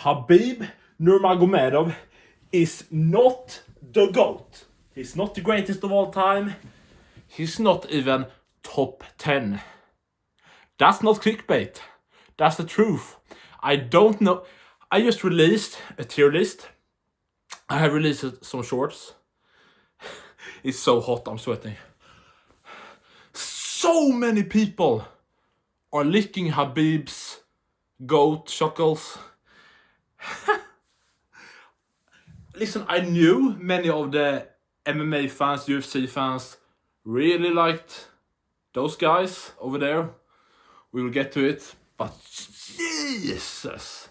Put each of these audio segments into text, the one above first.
Khabib Nurmagomedov is not the GOAT. He's not the greatest of all time. He's not even top 10. That's not clickbait. That's the truth. I don't know. I just released a tier list. I have released some shorts. It's so hot, I'm sweating. So many people are licking Khabib's GOAT chuckles. Listen, I knew many of the MMA fans, UFC fans, really liked those guys over there. We will get to it, but Jesus.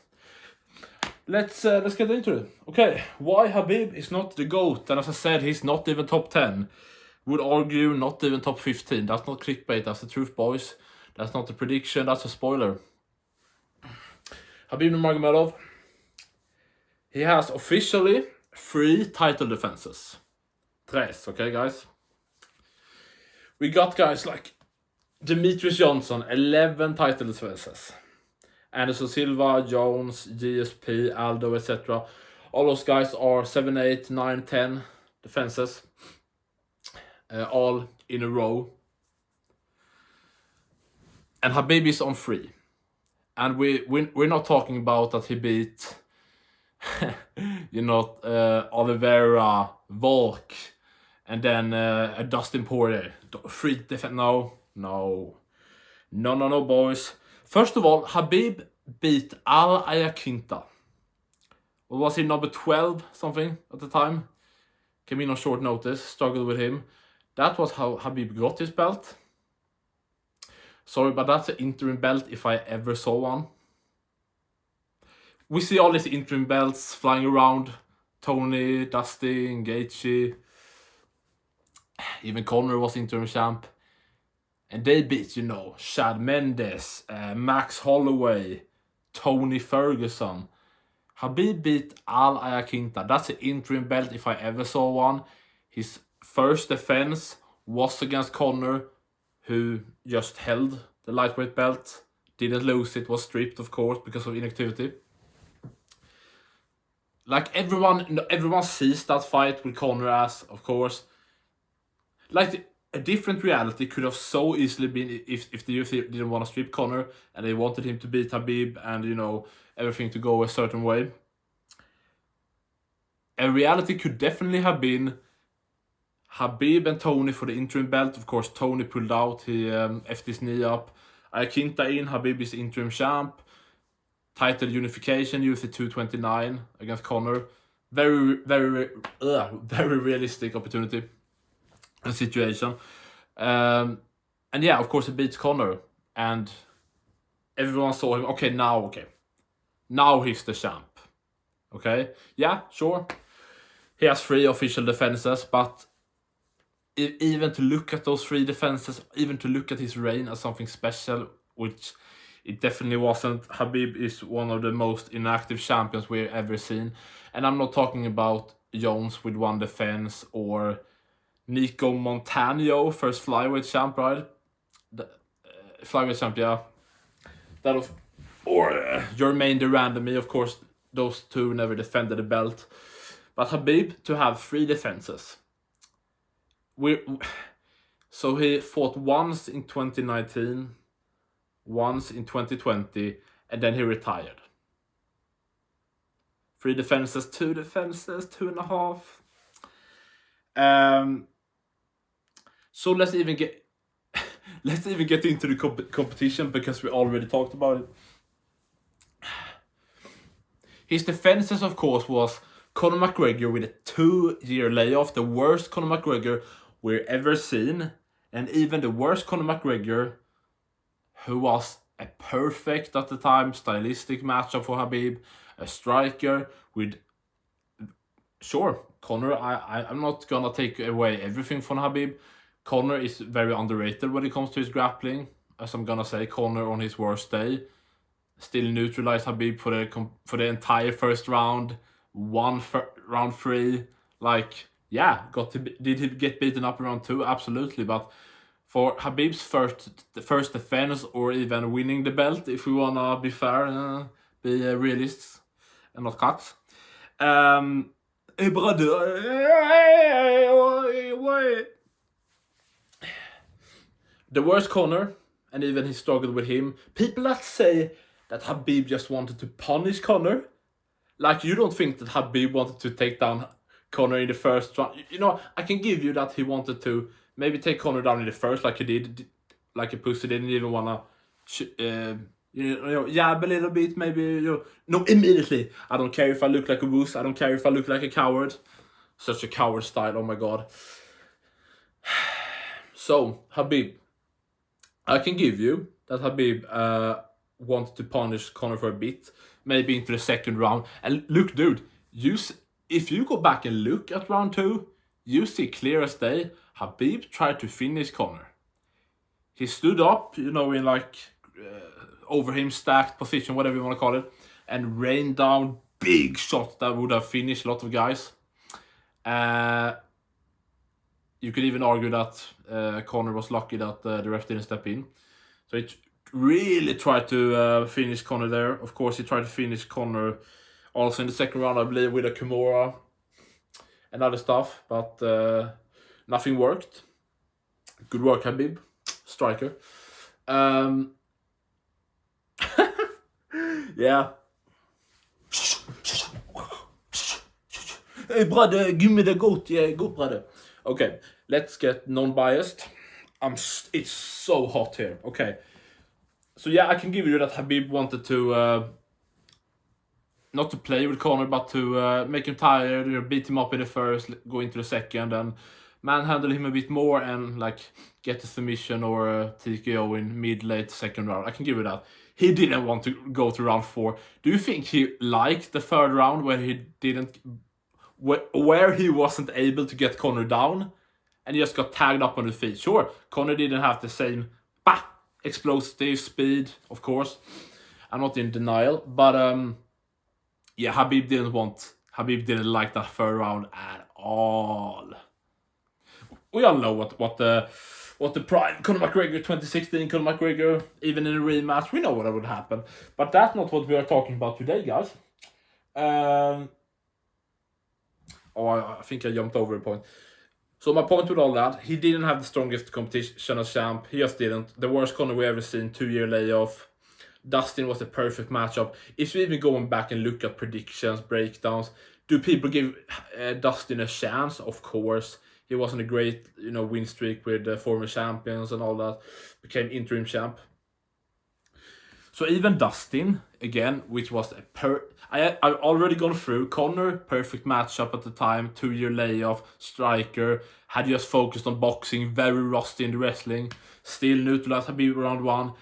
Let's get into it. Okay, why Khabib is not the GOAT, and as I said, he's not even top 10. Would argue not even top 15. That's not clickbait, that's the truth, boys. That's not a prediction, that's a spoiler. Khabib Nurmagomedov, he has officially 3 title defenses. 3, okay guys? We got guys like Demetrius Johnson, 11 title defenses. Anderson Silva, Jones, GSP, Aldo, etc. All those guys are 7, 8, 9, 10 defenses. All in a row. And Khabib is on 3. And we're not talking about that he beat Oliveira, Volk, and then Dustin Poirier. 3 defense. No, boys. First of all, Khabib beat Al Ayaquinta. What was he, number 12 something at the time? Came in on short notice, struggled with him. That was how Khabib got his belt. Sorry, but that's an interim belt if I ever saw one. We see all these interim belts flying around. Tony, Dustin, Gaethje. Even Conor was interim champ. And they beat, Chad Mendes, Max Holloway, Tony Ferguson. Khabib beat Al Ayaquinta. That's an interim belt if I ever saw one. His first defense was against Conor, who just held the lightweight belt. Didn't lose it, was stripped, of course, because of inactivity. Like everyone sees that fight with Conor as, of course. Like a different reality could have so easily been if the UFC didn't want to strip Conor and they wanted him to beat Khabib and everything to go a certain way. A reality could definitely have been Khabib and Tony for the interim belt. Of course, Tony pulled out. He effed his knee up. Ayaquinta in. Khabib is interim champ. Title unification, UFC 229 against Conor. Very realistic opportunity and situation. And yeah, of course, he beats Conor. And everyone saw him. Okay. Now he's the champ. Okay? Yeah, sure. He has 3 official defenses, but even to look at those 3 defenses, even to look at his reign as something special, which it definitely wasn't. Khabib is one of the most inactive champions we've ever seen. And I'm not talking about Jones with 1 defense or Nico Montano, first flyweight champ, right? Flyweight champ, yeah. That was, or Jermaine Durandamy, of course. Those 2 never defended the belt. But Khabib to have 3 defenses. So he fought once in 2019, once in 2020, and then he retired. 3 defenses, 2 defenses, 2.5. So let's even get into the competition because we already talked about it. His defenses, of course, was Conor McGregor with a 2-year layoff, the worst Conor McGregor we've ever seen, and even the worst Conor McGregor, who was a perfect at the time stylistic matchup for Khabib, a striker with. Sure, Conor. I'm not gonna take away everything from Khabib. Conor is very underrated when it comes to his grappling, as I'm gonna say. Conor on his worst day still neutralized Khabib for the entire first round. Round 3, like, yeah, did he get beaten up in round 2? Absolutely, but for Khabib's first defense or even winning the belt, if we wanna be fair, be realists, and not cocks. Hey brother, the worst Conor, and even he struggled with him. People that say that Khabib just wanted to punish Conor, like you don't think that Khabib wanted to take down Conor in the first round. You know, I can give you that he wanted to maybe take Conor down in the first, like he did, like a pussy didn't even wanna, jab a little bit, maybe. No, immediately. I don't care if I look like a wuss. I don't care if I look like a coward. Such a coward style. Oh my god. So Khabib, I can give you that Khabib wanted to punish Conor for a bit, maybe into the second round. And look, dude, if you go back and look at round 2, you see clear as day, Khabib tried to finish Conor. He stood up, in like over him stacked position, whatever you want to call it, and rained down big shots that would have finished a lot of guys. You could even argue that Conor was lucky that the ref didn't step in. So he really tried to finish Conor there. Of course, he tried to finish Conor also in the second round, I believe, with a Kimura and other stuff. But nothing worked. Good work, Khabib. Striker. Yeah. Hey, brother, give me the goat. Yeah, goat, brother. Okay, let's get non-biased. It's so hot here. Okay. So yeah, I can give you that Khabib wanted to not to play with Conor, but to make him tired, beat him up in the first, go into the second, and manhandle him a bit more and like get a submission or a TKO in mid-late second round. I can give you that. He didn't want to go to round 4. Do you think he liked the third round where he wasn't able to get Conor down and he just got tagged up on the feet? Sure, Conor didn't have the same explosive speed, of course. I'm not in denial, but yeah, Khabib didn't like that third round at all. We all know what the prime Conor McGregor 2016, Conor McGregor, even in a rematch, we know what would happen. But that's not what we are talking about today, guys. I think I jumped over a point. So my point with all that, he didn't have the strongest competition as champ. He just didn't. The worst Conor we ever seen, 2-year layoff. Dustin was the perfect matchup. If you even going back and look at predictions, breakdowns, do people give Dustin a chance? Of course. He was on a great, win streak with former champions and all that. Became interim champ. So even Dustin, again, which was I've already gone through. Conor, perfect matchup at the time, 2-year layoff, striker, had just focused on boxing, very rusty in the wrestling, still neutralized Khabib round 1,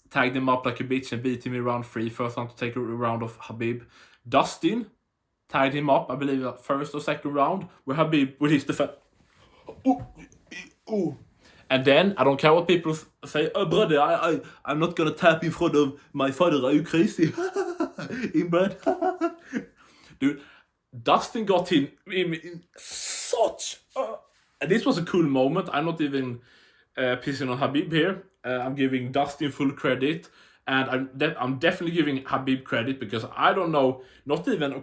tagged him up like a bitch and beat him in round 3, first time to take a round of Khabib. Dustin tagged him up, I believe, first or second round, where Khabib with his defense. And then, I don't care what people say, oh brother, I'm not gonna tap in front of my father, are you crazy? Inbred. Dude, Dustin got him in such and this was a cool moment. I'm not even pissing on Khabib here. I'm giving Dustin full credit. And I'm definitely giving Khabib credit because I don't know, not even,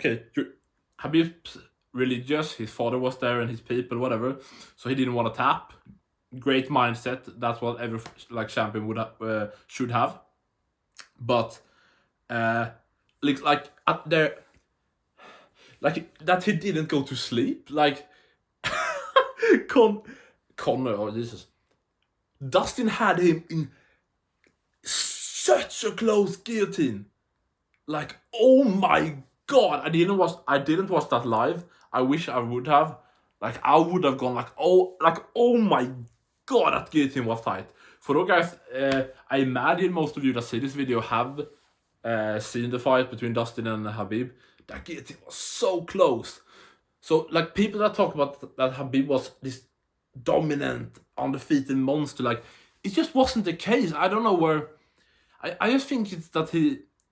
Khabib's religious, his father was there and his people, whatever, so he didn't want to tap. Great mindset, that's what every champion would should have. But like at there, like that he didn't go to sleep, like Conor, oh Jesus, Dustin had him in such a close guillotine. Like, oh my god, I didn't watch that live. I wish I would have. Like, I would have gone oh my god, that guillotine was tight. For those guys, I imagine most of you that see this video have seen the fight between Dustin and Khabib. That guillotine was so close. So, like, people that talk about that Khabib was this dominant, undefeated monster, like, it just wasn't the case. I don't know where. I just think it's that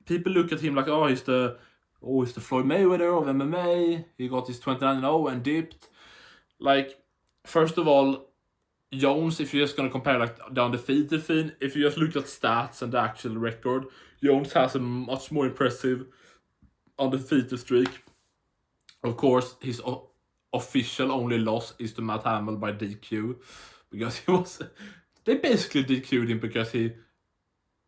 people look at him like, he's the Floyd Mayweather of MMA. He got his 29-0 and dipped. Like, first of all, Jones, if you're just gonna compare like the undefeated thing, if you just look at stats and the actual record, Jones has a much more impressive undefeated streak. Of course, his official only loss is to Matt Hamill by DQ, because they basically DQ'd him because he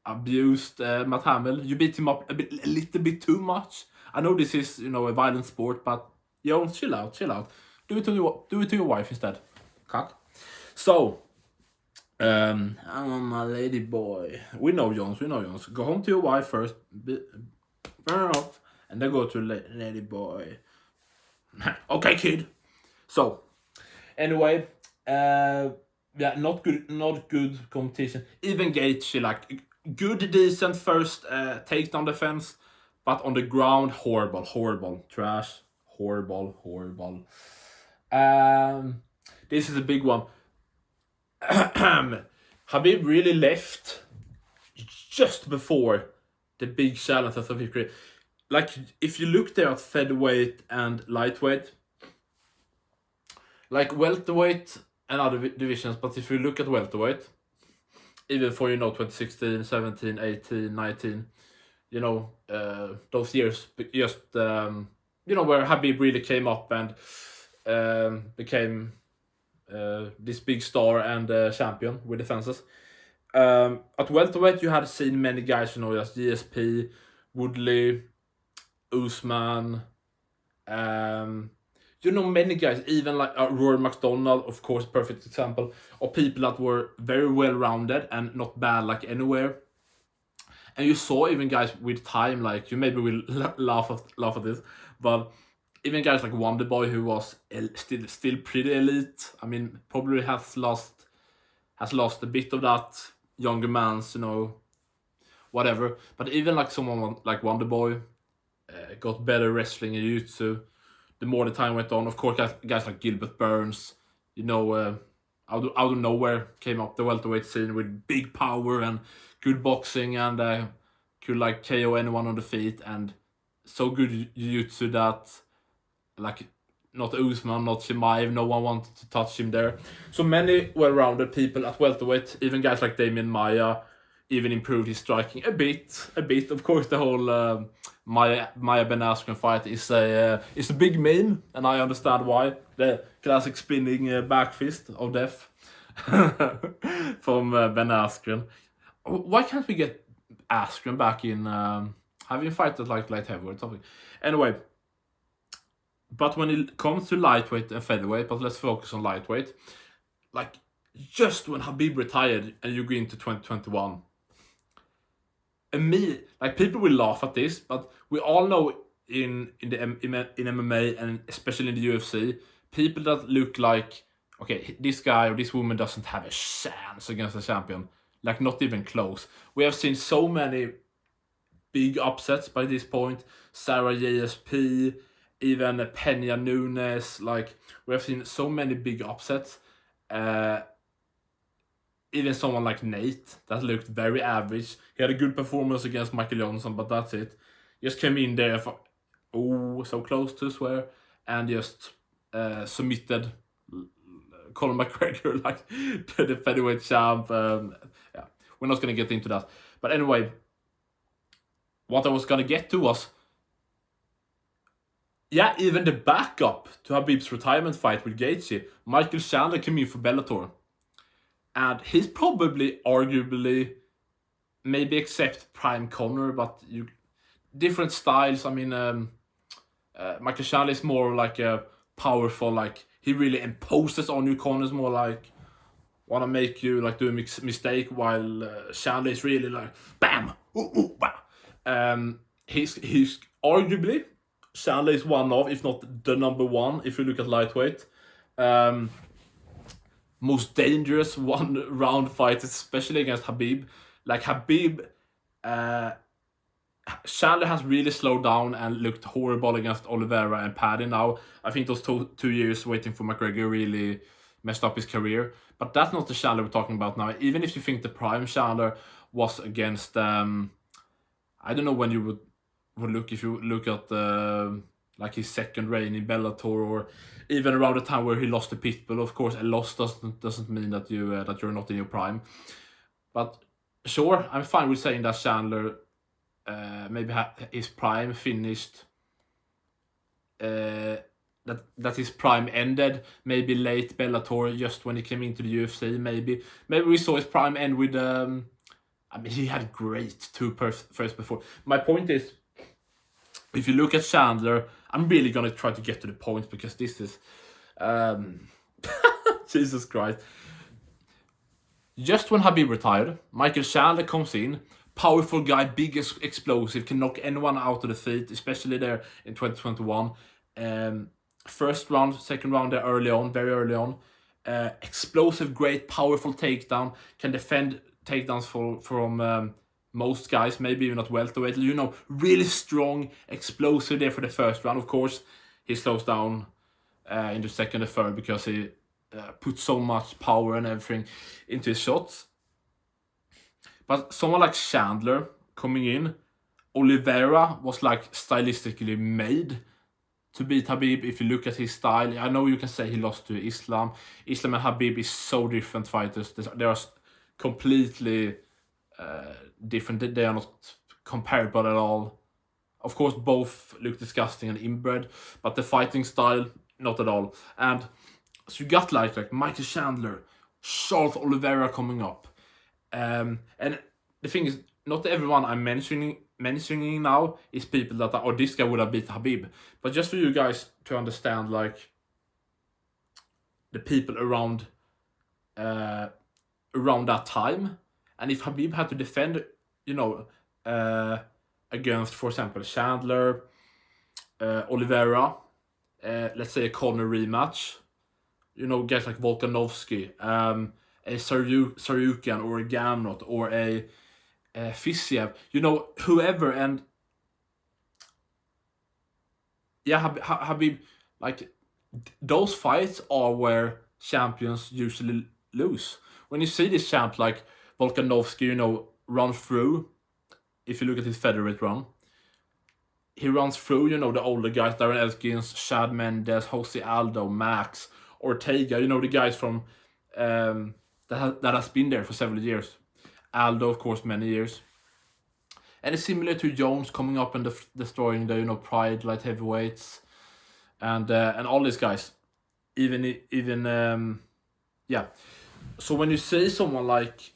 abused Matt Hamill. You beat him up a little bit too much. I know this is, a violent sport, but chill out. Do it to your wife instead. Cock. So, I'm my lady boy. We know Jones. Go home to your wife first. Burn off, and then go to lady boy. Okay, kid. So, anyway, not good competition. Even Gaethje, like good, decent first takedown defense, but on the ground, horrible, trash, horrible. This is a big one. Khabib really left just before the big challenge of his career. Like, if you look there at featherweight and lightweight, like welterweight and other divisions, but if you look at welterweight, even for 2016, 17, 18, 19, those years, just where Khabib really came up and became this big star and champion with defenses. At welterweight, you had seen many guys, as GSP, Woodley, Usman, many guys, even like Rory McDonald, of course, perfect example of people that were very well rounded and not bad like anywhere. And you saw even guys with time, like, you maybe will laugh at this, but even guys like Wonderboy, who was still pretty elite. I mean, probably has lost a bit of that younger man's, whatever. But even like someone like Wonderboy got better wrestling and jiu-jitsu the more the time went on. Of course, guys like Gilbert Burns, out of nowhere came up the welterweight scene with big power and good boxing and could like KO anyone on the feet and so good jiu-jitsu that like not Usman, not Chimaev, no one wanted to touch him there. So many well-rounded people at welterweight, even guys like Damian Maia, even improved his striking a bit. Of course, the whole Maia Ben Askren fight is a big meme, and I understand why. The classic spinning back fist of death from Ben Askren. Why can't we get Askren back in having fighted like light heavyweight or something? Anyway, but when it comes to lightweight and featherweight, but let's focus on lightweight. Like, just when Khabib retired and you go into 2021, like, people will laugh at this, but we all know in MMA and especially in the UFC, people that look like, okay, this guy or this woman doesn't have a chance against a champion, like not even close. We have seen so many big upsets by this point. Sarah JSP, even Peña Nunes, like, we have seen so many big upsets. Even someone like Nate, that looked very average. He had a good performance against Michael Johnson, but that's it. Just came in there, so close to swear, and just submitted Conor McGregor, like the featherweight champ. Yeah, we're not going to get into that. But anyway, what I was going to get to was, even the backup to Khabib's retirement fight with Gaethje, Michael Chandler, came in for Bellator. And he's probably, arguably, maybe except Prime Conor, but different styles. I mean, Michael Chandler is more like a powerful, like, he really imposes on you. Conor's more like, want to make you like do a mistake, while Chandler is really like, bam, bah. He's arguably, Chandler is one of, if not the number one, if you look at lightweight. Most dangerous one-round fight, especially against Khabib. Like, Khabib, Chandler has really slowed down and looked horrible against Oliveira and Paddy now. I think those two years waiting for McGregor really messed up his career. But that's not the Chandler we're talking about now. Even if you think the prime Chandler was against, I don't know when you would look, if you look at like his second reign in Bellator, or even around the time where he lost to Pitbull. Of course, a loss doesn't mean that you're not in your prime. But sure, I'm fine with saying that Chandler maybe his prime finished that his prime ended. Maybe late Bellator, just when he came into the UFC. Maybe we saw his prime end with. I mean, he had great two first before. My point is, if you look at Chandler, I'm really gonna try to get to the point because this is, Jesus Christ. Just when Khabib retired, Michael Chandler comes in. Powerful guy, big explosive, can knock anyone out of the feet, especially there in 2021. First round, second round there early on, very early on. Explosive, great, powerful takedown. Can defend takedowns from most guys, maybe even not welterweight. You know, really strong, explosive there for the first round. Of course, he slows down in the second and third because he puts so much power and everything into his shots. But someone like Chandler coming in, Oliveira was like stylistically made to beat Khabib. If you look at his style, I know you can say he lost to Islam. Islam and Khabib is so different fighters. They are completely different. They are not comparable at all. Of course, both look disgusting and inbred, but the fighting style, not at all. And so you got like Michael Chandler, Charles Oliveira coming up. And the thing is, not everyone I'm mentioning now is people that are, this guy would have beat Khabib. But just for you guys to understand, like, the people around that time, and if Khabib had to defend, you know, against, for example, Chandler, Oliveira, let's say a Conor rematch, you know, guys like Volkanovski, a Saryukan or a Gamrot or a Fiziev, you know, whoever. And yeah, Khabib, like, those fights are where champions usually lose. When you see this champ like Volkanovski, you know, run through, if you look at his featherweight run, he runs through, you know, the older guys, Darren Elkins, Chad Mendes, Jose Aldo, Max, Ortega, you know, the guys from that has been there for several years. Aldo, of course, many years. And it's similar to Jones coming up and destroying the, you know, Pride light heavyweights and all these guys. Even yeah. So when you see someone like,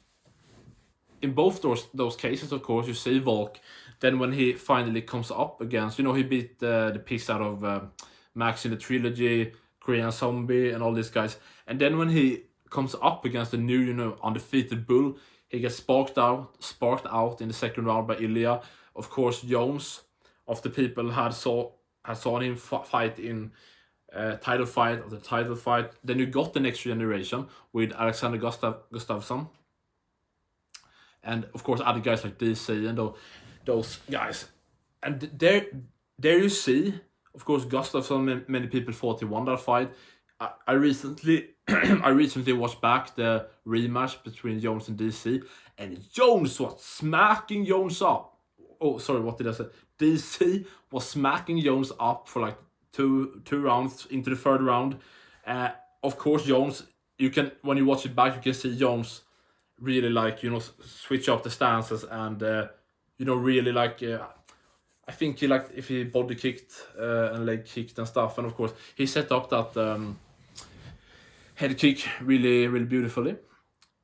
in both those cases, of course, you see Volk. Then when he finally comes up against, you know, he beat the piss out of Max in the trilogy, Korean Zombie, and all these guys. And then when he comes up against the new, you know, undefeated bull, he gets sparked out in the second round by Ilya. Of course, Jones, of the people had saw him fight in title fight. Then you got the next generation with Alexander Gustafsson. And of course, other guys like DC and those guys. And there you see, of course, Gustafsson, many people thought he won that fight. I recently watched back the rematch between Jones and DC, and Jones was smacking Jones up. Oh, sorry, what did I say? DC was smacking Jones up for like two rounds into the third round. Of course, Jones, you can, when you watch it back, you can see Jones really, like, you know, switch up the stances and you know, really, like, I think he, like, if he body kicked and leg kicked and stuff, and of course he set up that head kick really, really beautifully.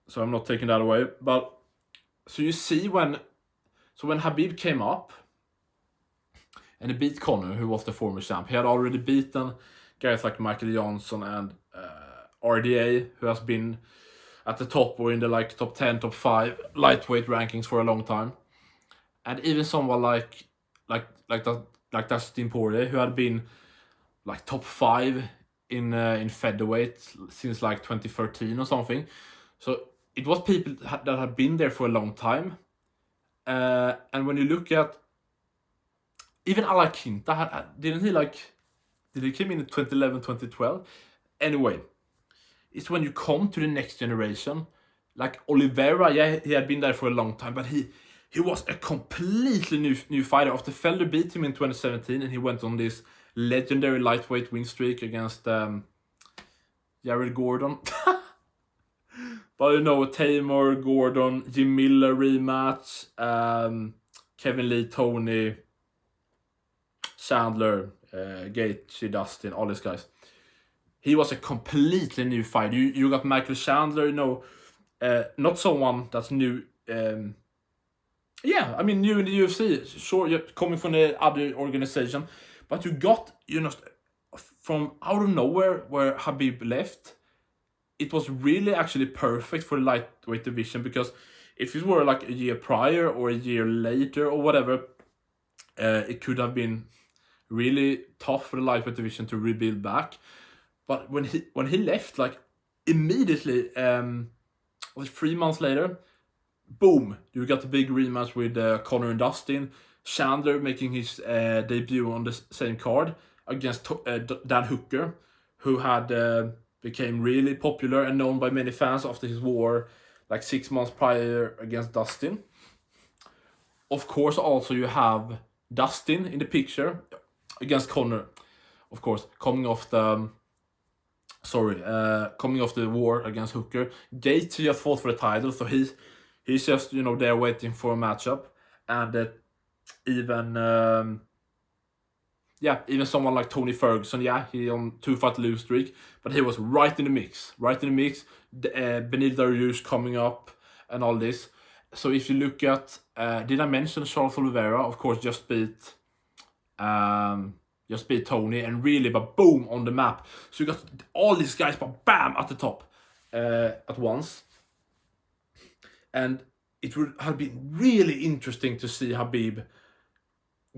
So I'm not taking that away. But so you see when Khabib came up and he beat Conor, who was the former champ, he had already beaten guys like Michael Johnson and RDA, who has been at the top or in the, like, top 10, top 5 lightweight rankings for a long time. And even someone like Dustin Poirier, who had been like top 5 in featherweight since like 2013 or something. So it was people that had been there for a long time. And when you look at even Alaquinta, did he came in 2011, 2012? Anyway, it's when you come to the next generation, like Oliveira, yeah, he had been there for a long time, but he was a completely new fighter. After Felder beat him in 2017, and he went on this legendary lightweight win streak against Jared Gordon. But you know, Tamer, Gordon, Jim Miller rematch, Kevin Lee, Tony, Chandler, Gaethje, Dustin, all these guys. He was a completely new fight. You got Michael Chandler, you know, not someone that's new. Yeah, I mean, new in the UFC. Sure, you're coming from the other organization, but you got, you know, from out of nowhere where Khabib left. It was really actually perfect for the lightweight division, because if it were like a year prior or a year later or whatever, it could have been really tough for the lightweight division to rebuild back. But when he left, like immediately, was 3 months later, boom, you got the big rematch with Conor and Dustin. Chandler making his debut on the same card against Dan Hooker, who had became really popular and known by many fans after his war like 6 months prior against Dustin. Of course, also you have Dustin in the picture against Conor. Of course, coming off the war against Hooker. Gaethje just fought for the title, so he's just, you know, there waiting for a matchup. And even someone like Tony Ferguson, he on 2-fight lose streak, but he was right in the mix. Benil Dariush coming up and all this. So if you look at, did I mention Charles Oliveira? Of course, just beat Tony, and really, but boom, on the map. So you got all these guys, but bam, at the top at once. And it would have been really interesting to see Khabib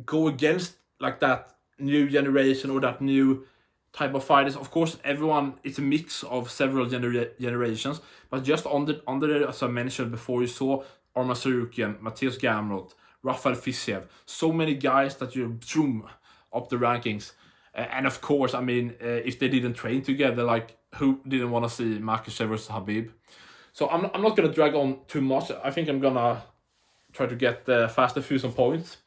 go against like that new generation or that new type of fighters. Of course, everyone, it's a mix of several generations, but just under as I mentioned before, you saw Arman Tsarukyan, Mateusz Gamrot, Rafael Fiziev, so many guys that you zoom up the rankings. And of course, I mean, if they didn't train together, like, who didn't want to see Makhachev versus Khabib? So I'm not going to drag on too much. I think I'm going to try to get fast a few some points.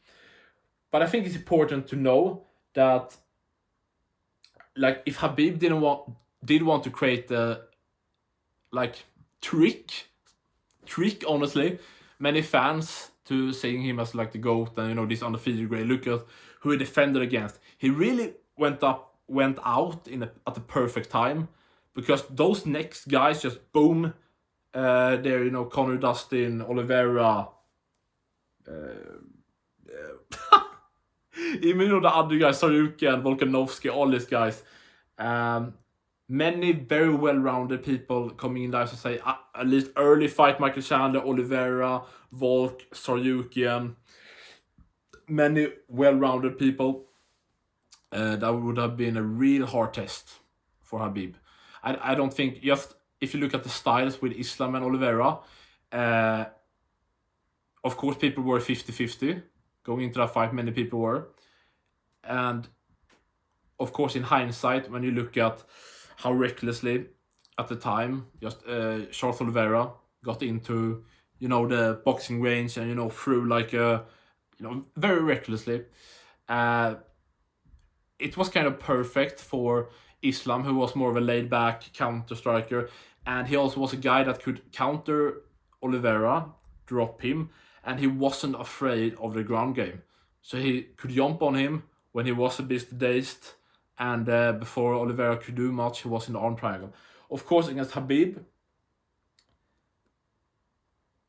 But I think it's important to know that, like, if Khabib did want to create a, like, trick, honestly, many fans to seeing him as like the GOAT and, you know, this undefeated great, look at who he defended against. He really went out at the perfect time, because those next guys just boom, there, you know, Conor, Dustin, Oliveira, even, you know, the other guys, Tsarukyan, Volkanovski, all these guys. Many very well-rounded people coming in there, to say, at least early fight, Michael Chandler, Oliveira, Volk, Tsarukyan. Many well-rounded people. That would have been a real hard test for Khabib. I don't think, just if you look at the styles with Islam and Oliveira, of course people were 50-50 going into that fight, many people were. And of course, in hindsight, when you look at how recklessly at the time, just Charles Oliveira got into, you know, the boxing range and, you know, threw like a, you know, very recklessly. It was kind of perfect for Islam, who was more of a laid-back counter striker, and he also was a guy that could counter Oliveira, drop him, and he wasn't afraid of the ground game. So he could jump on him when he was a bit dazed, and before Oliveira could do much, he was in the arm triangle. Of course, against Khabib,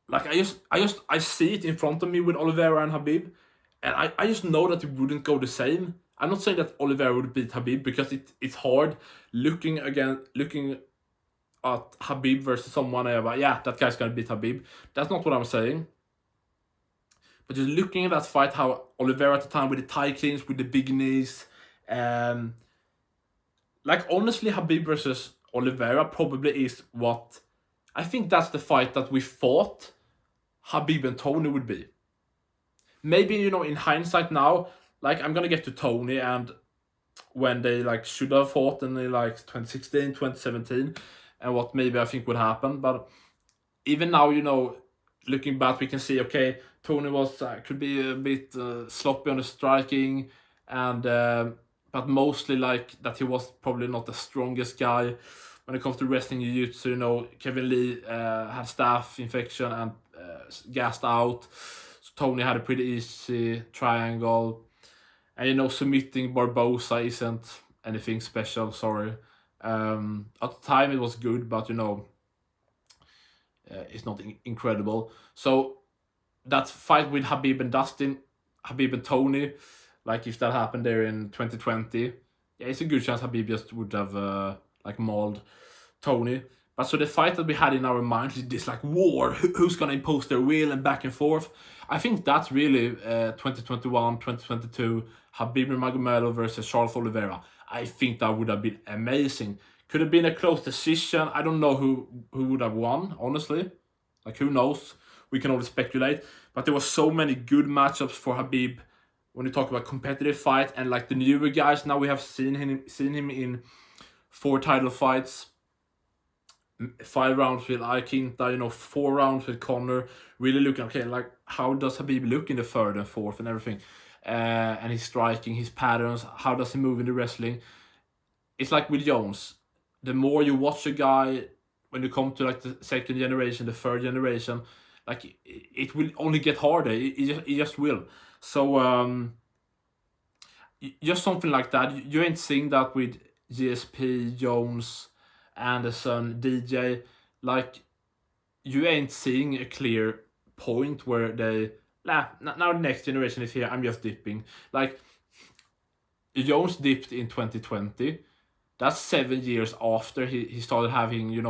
like, I see it in front of me with Oliveira and Khabib, and I just know that it wouldn't go the same. I'm not saying that Oliveira would beat Khabib, because it's hard looking at Khabib versus someone, that guy's gonna beat Khabib. That's not what I'm saying. But just looking at that fight, how Oliveira at the time with the tie clinch, with the big knees, like, honestly, Khabib versus Oliveira probably is what, I think that's the fight that we thought Khabib and Tony would be. Maybe, you know, in hindsight now, like, I'm gonna get to Tony and when they, like, should have fought in, like, 2016, 2017, and what maybe I think would happen. But even now, you know, looking back, we can see, okay, Tony was could be a bit sloppy on the striking, and but mostly like that he was probably not the strongest guy when it comes to wrestling jiu-jitsu. You know, Kevin Lee had staph infection and gassed out, so Tony had a pretty easy triangle. And submitting Barbosa isn't anything special. Sorry. At the time it was good, but it's not incredible. So that fight with Khabib and Dustin, Khabib and Tony, like if that happened there in 2020, yeah, it's a good chance Khabib just would have mauled Tony. But so the fight that we had in our minds is this like war, who's gonna impose their will and back and forth. I think that's really 2021, 2022, Khabib Nurmagomedov versus Charles Oliveira. I think that would have been amazing. Could have been a close decision. I don't know who would have won, honestly. Like, who knows? We can only speculate. But there were so many good matchups for Khabib when you talk about competitive fight. And like the newer guys, now we have seen him in 4 title fights. 5 rounds with Iaquinta, 4 rounds with Conor. Really looking, okay, like how does Khabib look in the 3rd and 4th and everything? And his striking, his patterns, how does he move in the wrestling? It's like with Jones. The more you watch a guy, when you come to like the 2nd generation, the 3rd generation, like it will only get harder. It just will. So just something like that. You ain't seeing that with GSP, Jones, Anderson, DJ. Like, you ain't seeing a clear point where they now the next generation is here, I'm just dipping. Like, Jones dipped in 2020. That's 7 years after he started having,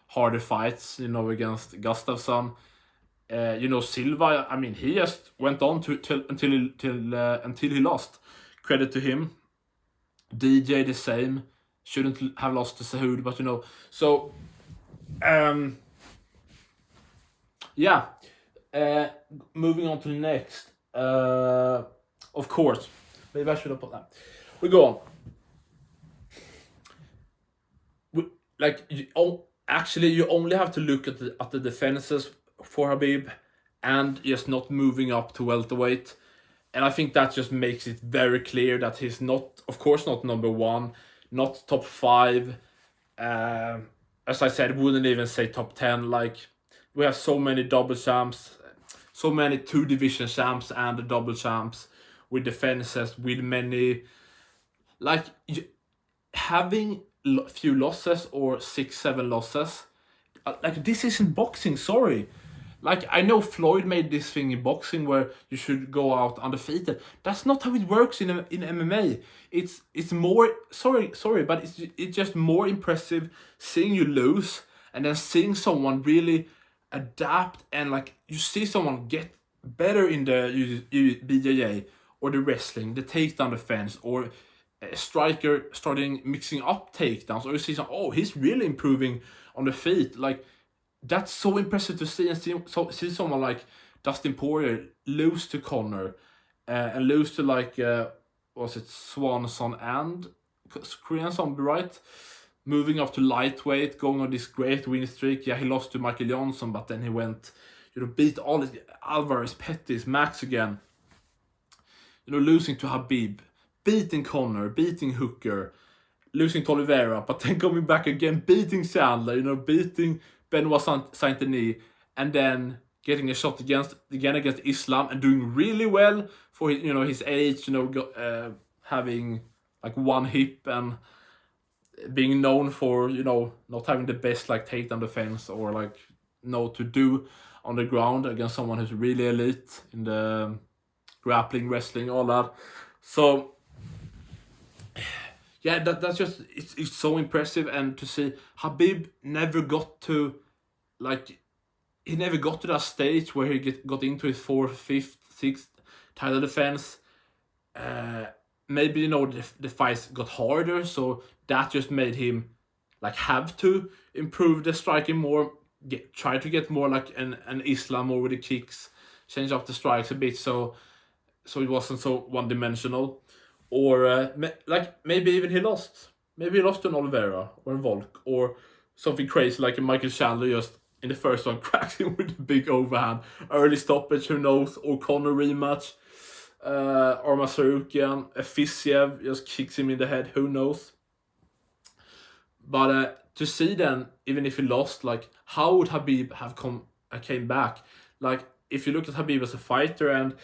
harder fights, against Gustafsson. Silva, I mean, he just went on until he lost. Credit to him. DJ the same. Shouldn't have lost to Sahoud, but so yeah. Moving on to the next. Of course, maybe I should have put that. We go on. You only have to look at the defenses for Khabib, and just not moving up to welterweight. And I think that just makes it very clear that he's not, of course, not number 1, not top 5. As I said, wouldn't even say top 10. Like, we have so many double champs, so many 2 division champs and double champs with defenses, with many, like, having few losses or 6-7 losses. Like, this isn't boxing, sorry. Like, I know Floyd made this thing in boxing where you should go out undefeated. That's not how it works in MMA. It's more, sorry, but it's just more impressive seeing you lose and then seeing someone really adapt, and like you see someone get better in the BJJ or the wrestling, the takedown defense, or a striker starting mixing up takedowns, or you see he's really improving on the feet. Like, that's so impressive to see, and see someone like Dustin Poirier lose to Conor, and lose to was it Swanson and Korean Zombie, right? Moving up to lightweight, going on this great win streak. Yeah, he lost to Michael Johnson, but then he went, beat all his Alvarez, Pettis, Max again. Losing to Khabib, beating Conor, beating Hooker, losing to Oliveira, but then coming back again, beating Chandler, beating Benoit Saint-Denis, and then getting a shot against Islam and doing really well for his age, having like 1 hip and being known for not having the best like takedown defense or like to do on the ground against someone who's really elite in the grappling, wrestling, all that. So yeah, that's just it's so impressive. And to see Khabib never got to that stage where he got into his 4th, 5th, 6th title defense. Maybe the fights got harder, so that just made him have to improve the striking more, try to get more like an Islam more with the kicks, change up the strikes a bit, so it wasn't so one-dimensional. Or maybe even he lost. Maybe he lost to an Oliveira or a Volk or something crazy like a Michael Chandler just in the first one cracks him with a big overhand. Early stoppage, who knows? Or Conor rematch. Or Masarukian, Fisiev just kicks him in the head, who knows? But to see then, even if he lost, how would Khabib have came back? Like, if you look at Khabib as a fighter, and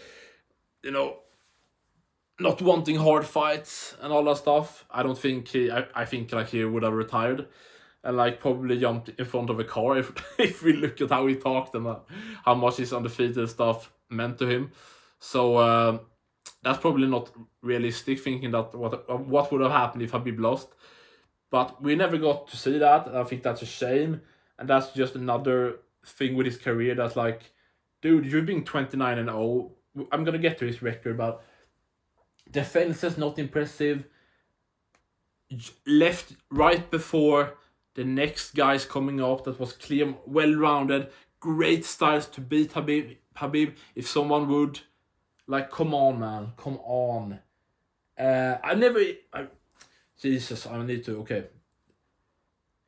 not wanting hard fights and all that stuff. I don't think I think like he would have retired and like probably jumped in front of a car if if we look at how he talked and how much his undefeated stuff meant to him. So that's probably not realistic, thinking that what would have happened if Khabib lost. But we never got to see that, and I think that's a shame. And that's just another thing with his career that's like, dude, you're being 29-0. I'm gonna get to his record, but defense is not impressive. Left right before the next guys coming up that was clear, well-rounded, great styles to beat Khabib if someone would. Like, come on, man. Come on. Jesus, I need to, okay.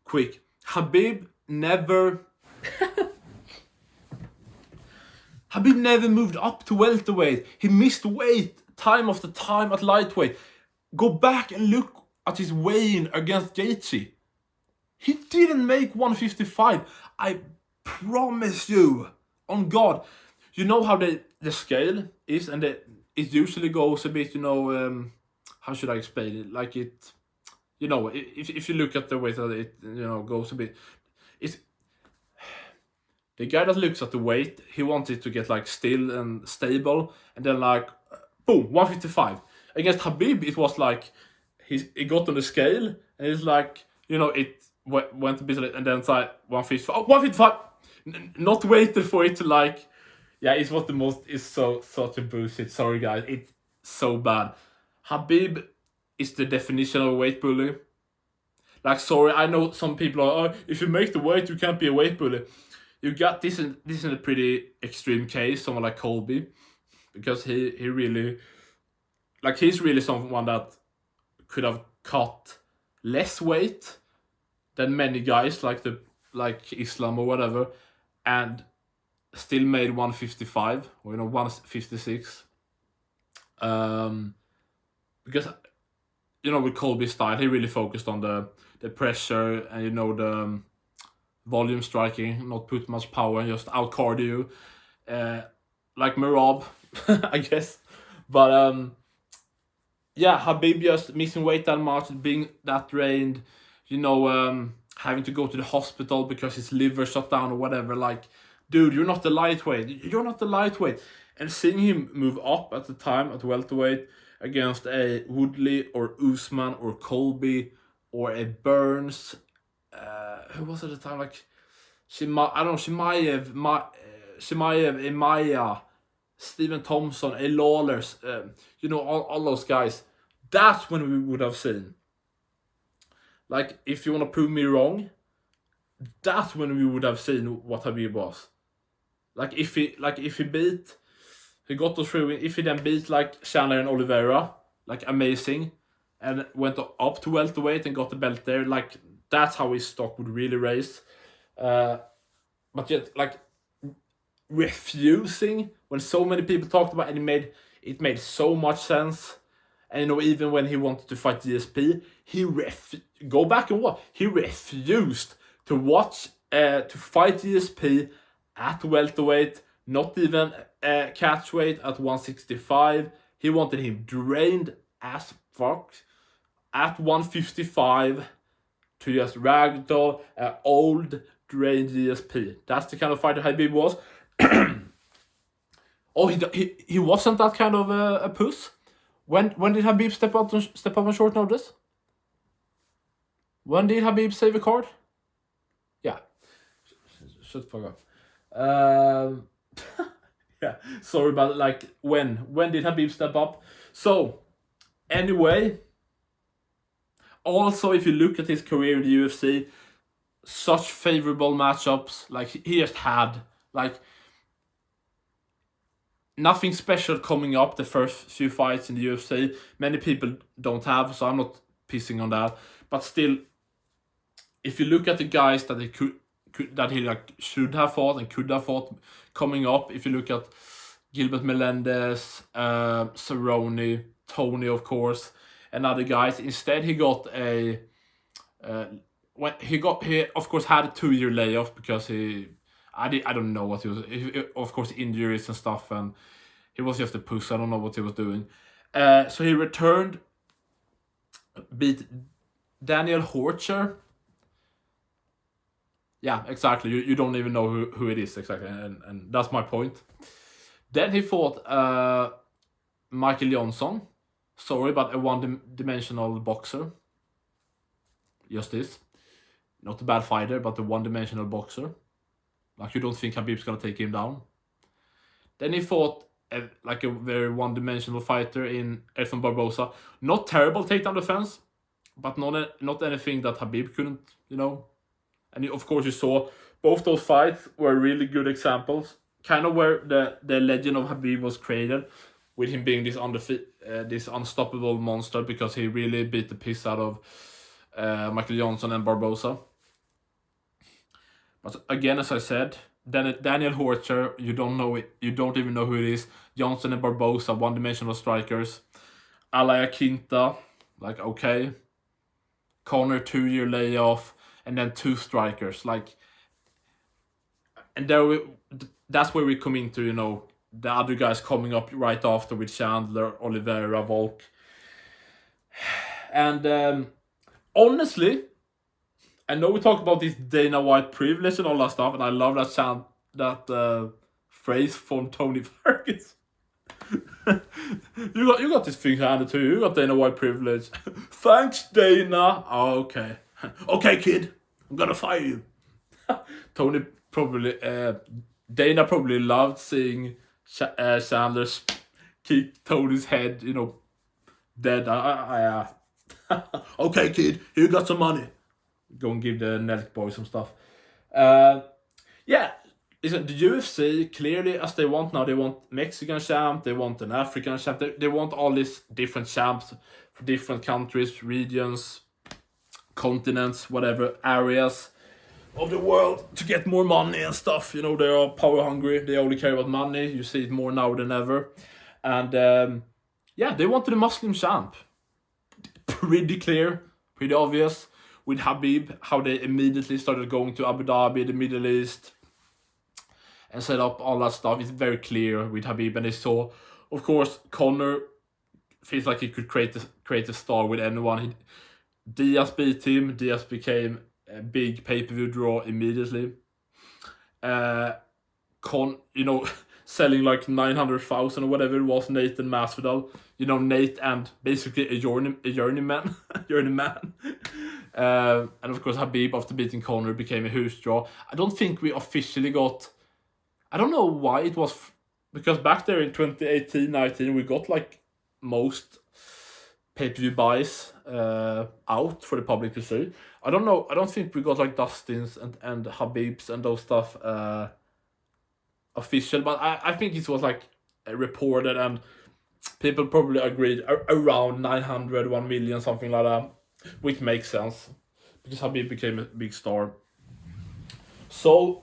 Quick. Khabib never moved up to welterweight. He missed weight time after time at lightweight. Go back and look at his weigh-in against Gaethje. He didn't make 155. I promise you, on God. You know how the scale is, and it usually goes a bit, how should I explain it? Like it, if you look at the way that it, goes a bit, it's the guy that looks at the weight, he wants it to get like still and stable, and then like, boom, 155. Against Khabib, it was like, he got on the scale, and it's like, it went a bit, and then it's like 155, 155, not waited for it to like, yeah, it's what the most, it's such a bullshit, sorry guys, it's so bad. Khabib is the definition of a weight bully. Like, sorry, I know some people are, oh, if you make the weight, you can't be a weight bully. You got this in a pretty extreme case, someone like Colby, because he really, like, he's really someone that could have cut less weight than many guys like Islam or whatever, and still made 155 or 156. Because with Colby's style, he really focused on the pressure and the volume striking, not put much power and just out cardio, like Merab, I guess. But yeah, Khabib just missing weight that much, being that drained, having to go to the hospital because his liver shut down or whatever. Like, dude, you're not the lightweight. You're not the lightweight. And seeing him move up at the time at welterweight against a Woodley or Usman or Colby or a Burns, who was at the time, like Shimaev, Imaya, Stephen Thompson, a Lawlers, all those guys. That's when we would have seen. Like, if you want to prove me wrong, that's when we would have seen what Khabib was. Like, if he got us through. If he then beat like Chandler and Oliveira, like, amazing, and went up to welterweight and got the belt there, like, that's how his stock would really raise. But yet, like, refusing when so many people talked about it, and it made so much sense. And even when he wanted to fight GSP, go back and watch. He refused to fight GSP at welterweight, not even catchweight at 165. He wanted him drained as fuck at 155 to just ragdoll an old drained GSP. That's the kind of fighter Khabib was. Oh, he wasn't that kind of a puss. When did Khabib step up on short notice? When did Khabib save a card? Yeah. Shut the fuck up. Yeah, sorry about, like, when did Khabib step up? So, anyway, also if you look at his career in the UFC, such favorable matchups, like, he just had, like, nothing special coming up the first few fights in the UFC. Many people don't have, so I'm not pissing on that. But still, if you look at the guys that he should have fought and could have fought coming up, if you look at Gilbert Melendez, Cerrone, Tony, of course, and other guys, instead he got he of course had a 2-year layoff because I don't know what he was, of course, injuries and stuff, and he was just a puss. I don't know what he was doing. So he returned, beat Daniel Horcher. Yeah, exactly. You don't even know who it is exactly, and that's my point. Then he fought Michael Johnson. Sorry, but a one-dimensional boxer. Just this. Not a bad fighter, but a one-dimensional boxer. Like, you don't think Khabib's gonna take him down. Then he fought a very one-dimensional fighter in Edson Barboza. Not terrible takedown defense, but not anything that Khabib couldn't, And of course you saw both those fights were really good examples. Kind of where the legend of Khabib was created, with him being this unstoppable monster, because he really beat the piss out of Michael Johnson and Barboza. But again, as I said, Daniel Horcher, you don't even know who it is. Johnson and Barboza, one-dimensional strikers. Alaya Quinta, like, okay. Conor, 2-year layoff, and then 2 strikers, like. And that's where we come into, the other guys coming up right after with Chandler, Oliveira, Volk. And honestly, I know we talk about this Dana White privilege and all that stuff, and I love that phrase from Tony Ferguson. you got this thing handed to you. You got Dana White privilege. Thanks, Dana. Oh, okay. Okay, kid. I'm gonna fire you. Dana probably loved seeing Chandler kick Tony's head, dead. Okay, kid. You got some money. Go and give the Nelk boy some stuff. Listen, the UFC, clearly, as they want now, they want Mexican champ, they want an African champ, they want all these different champs for different countries, regions, continents, whatever, areas of the world, to get more money and stuff. They are power hungry, they only care about money. You see it more now than ever. And they wanted a Muslim champ. Pretty clear, pretty obvious. With Khabib, how they immediately started going to Abu Dhabi, the Middle East, and set up all that stuff. It's very clear with Khabib, and they saw, of course, Conor feels like he could create a star with anyone. Diaz beat him. Diaz became a big pay-per-view draw immediately. Selling like 900,000 or whatever it was. Nate and Masvidal. Nate and basically a journeyman. And of course Khabib, after beating Conor, became a huge draw. I don't think we officially got. I don't know why it was, because back there in 2018-19 we got like most pay-per-view buys out for the public to see. I don't know. I don't think we got like Dustin's and Khabib's and those stuff official, but I think it was like reported, and people probably agreed around 900, 1 million, something like that, which makes sense because Khabib became a big star. So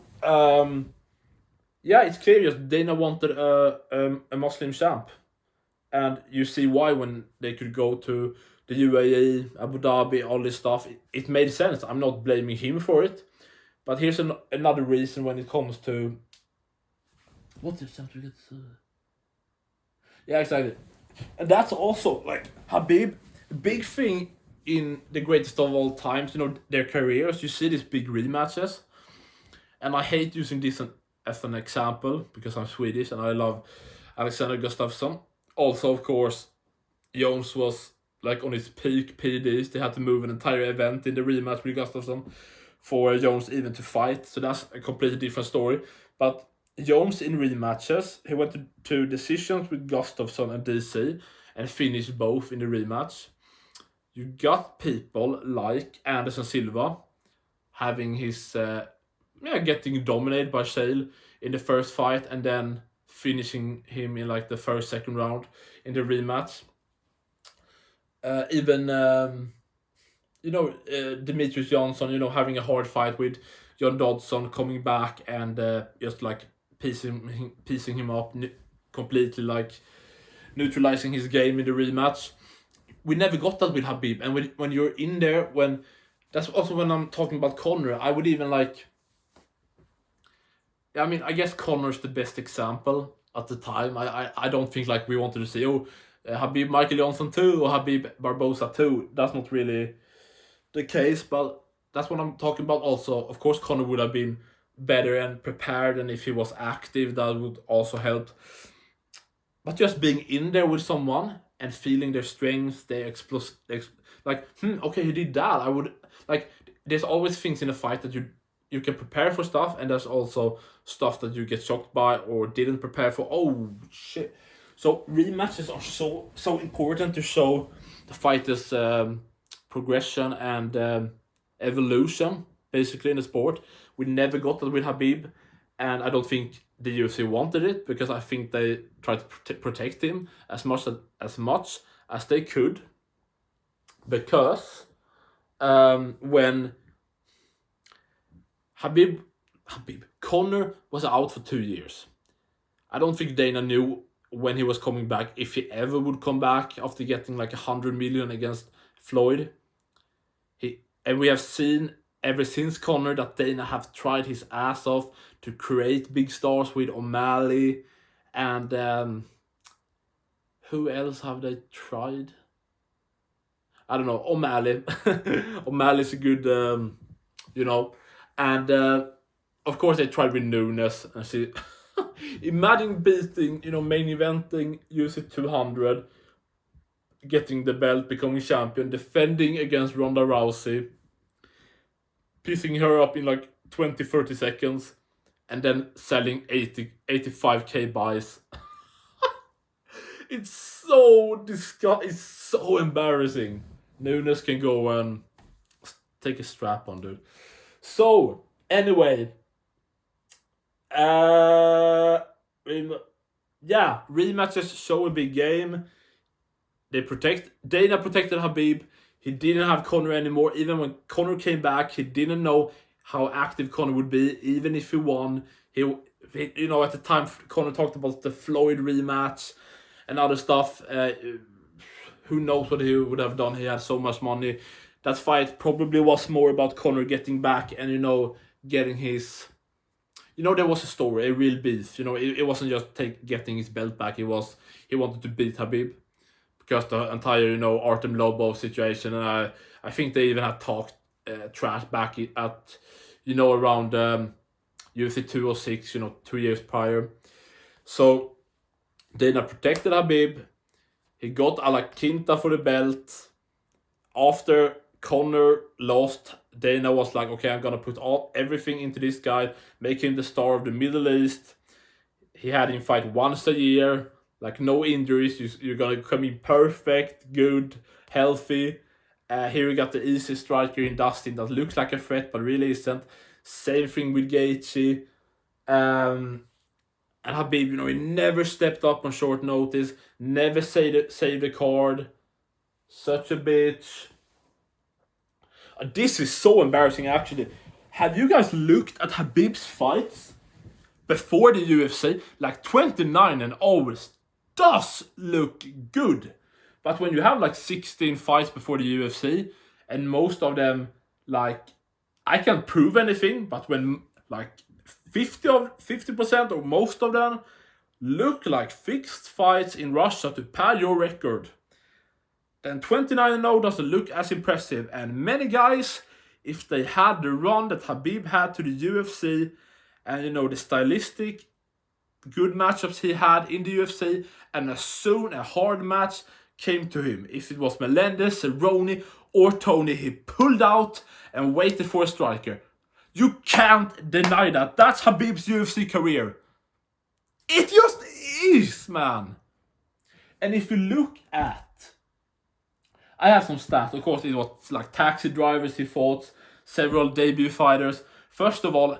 it's clear just Dana wanted a Muslim champ, and you see why when they could go to the UAE, Abu Dhabi, all this stuff. It made sense. I'm not blaming him for it, but here's another reason when it comes to. What's the certificate? Yeah, exactly. And that's also like Khabib, big thing in the greatest of all times, their careers. You see these big rematches. And I hate using this as an example because I'm Swedish and I love Alexander Gustafsson. Also, of course, Jones was like on his peak PDs. They had to move an entire event in the rematch with Gustafsson for Jones even to fight. So that's a completely different story. But Jones in rematches, he went to decisions with Gustafsson and DC and finished both in the rematch. You got people like Anderson Silva having his getting dominated by Shale in the first fight and then finishing him in like the second round in the rematch. Demetrius Johnson, having a hard fight with John Dodson, coming back and just like piecing him up, completely like neutralizing his game in the rematch. We never got that with Khabib, and when you're in there, that's also when I'm talking about Conor. I would even like. I guess Conor's the best example at the time. I don't think like we wanted to say, Habib Michael Johnson 2 or Habib Barboza 2. That's not really the case, but that's what I'm talking about. Also, of course, Conor would have been better and prepared, and if he was active, that would also help. But just being in there with someone and feeling their strength, their like, okay, he did that. I would like. There's always things in a fight that you can prepare for stuff, and there's also stuff that you get shocked by or didn't prepare for. Oh shit! So rematches are so important to show the fighter's progression and evolution, basically, in the sport. We never got that with Habib, and I don't think the UFC wanted it, because I think they tried to protect him as much as they could, because when Conor was out for 2 years, I don't think Dana knew when he was coming back, if he ever would come back after getting like 100 million against Floyd. And we have seen ever since Conor that Dana have tried his ass off to create big stars with O'Malley, and who else have they tried? I don't know. O'Malley. O'Malley's a good, and of course they tried with Nunes, and she. Imagine beating, main eventing UFC 200, getting the belt, becoming champion, defending against Ronda Rousey, pissing her up in like 20-30 seconds, and then selling 85k buys. It's so it's so embarrassing. Nunes can go and take a strap on, dude. So anyway, rematches show a big game. Dana protected Habib. He didn't have Conor anymore. Even when Conor came back, he didn't know how active Conor would be, even if he won. He at the time, Conor talked about the Floyd rematch and other stuff. Who knows what he would have done? He had so much money. That fight probably was more about Conor getting back and, getting his... there was a story, a real beef. It wasn't just getting his belt back. He wanted to beat Habib, because the entire, Artem Lobov situation. And I think they even had talked trash back at, around UFC 206, 2 years prior. So Dana protected Habib. He got a la Quinta for the belt. After Conor lost, Dana was like, okay, I'm going to put everything into this guy, make him the star of the Middle East. He had him fight once a year, like no injuries. You're going to come in perfect, good, healthy. Here we got the easy striker in Dustin that looks like a threat, but really isn't. Same thing with Gaethje. And Habib, he never stepped up on short notice, never saved the card. Such a bitch. This is so embarrassing, actually. Have you guys looked at Habib's fights before the UFC? Like 29-0 does look good. But when you have like 16 fights before the UFC, and most of them, like, I can't prove anything, but when like 50% or most of them look like fixed fights in Russia to pad your record, then 29-0 doesn't look as impressive. And many guys, if they had the run that Habib had to the UFC, and the stylistic good matchups he had in the UFC, and as soon a hard match came to him, if it was Melendez, Cerrone, or Tony, he pulled out and waited for a striker. You can't deny that. That's Habib's UFC career. It just is, man. And if you look at... I have some stats. Of course, it was like taxi drivers he fought, several debut fighters. First of all,